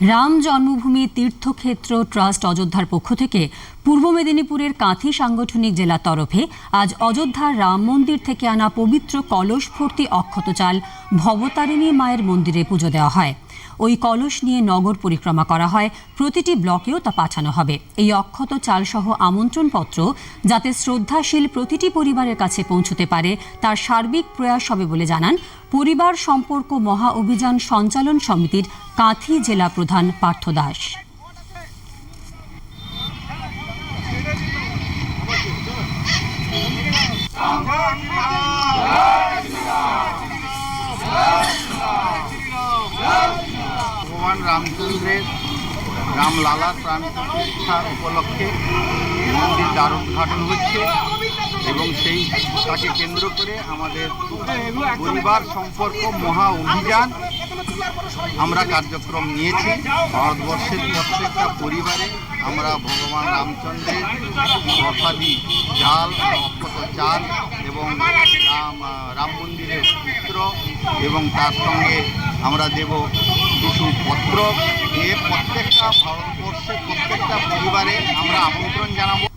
রাম জন্মভূমি তীর্থক্ষেত্র ট্রাস্ট অযোধ্যার পক্ষ থেকে পূর্ব মেদিনীপুরের কাঁথি সাংগঠনিক জেলার তরফে আজ অযোধ্যার রাম মন্দির থেকে আনা পবিত্র কলস ভর্তি অক্ষত চাল ভবতারিণী মায়ের মন্দিরে পুজো দেওয়া হয়। ওই কলস নিয়ে নগর পরিক্রমা করা হয়, প্রতিটি ব্লকেও তা পাঠানো হবে। এই অক্ষত চালসহ আমন্ত্রণপত্র যাতে শ্রদ্ধাশীল প্রতিটি পরিবারের কাছে পৌঁছতে পারে তার সার্বিক প্রয়াস হবে বলে জানান পরিবার সম্পর্ক মহা অভিযান সঞ্চালন সমিতির কাঁথি জেলা প্রধান পার্থ দাস। ভগবান রামচন্দ্রের রামলালার প্রাণ প্রতিষ্ঠার উপলক্ষে মন্দির দ্বারোদ্ঘাটন হচ্ছে এবং সেই তাকে কেন্দ্র করে আমাদের পরিবার সম্পর্ক মহা অভিযান আমরা কার্যক্রম নিয়েছি। ভারতবর্ষের প্রত্যেকটা পরিবারে আমরা ভগবান রামচন্দ্রের প্রসাদী চাল, অক্ষত চাল এবং রাম মন্দিরের চিত্র এবং তার সঙ্গে আমরা দেব কিছু পত্র দিয়ে প্রত্যেকটা ভারতবর্ষের প্রত্যেকটা পরিবারে আমরা আমন্ত্রণ জানাবো।